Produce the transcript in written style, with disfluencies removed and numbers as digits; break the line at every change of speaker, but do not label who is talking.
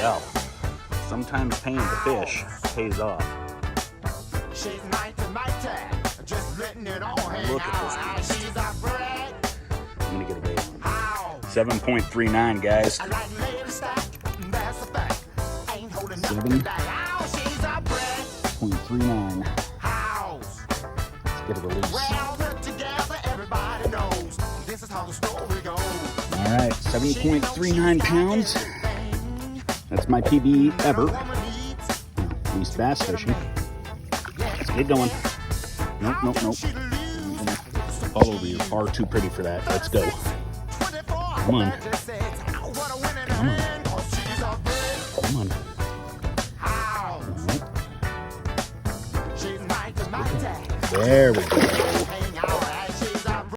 Well, sometimes paying the fish pays off. Look at this beast. I'm gonna get away from it. 7.39, guys. 7.39. Let's get a release. All right, 7.39 pounds. That's my PB ever. At least bass fishing. Let's get going. Nope. I'm gonna fall over you. Far too pretty for that. Let's go. Come on. There we go.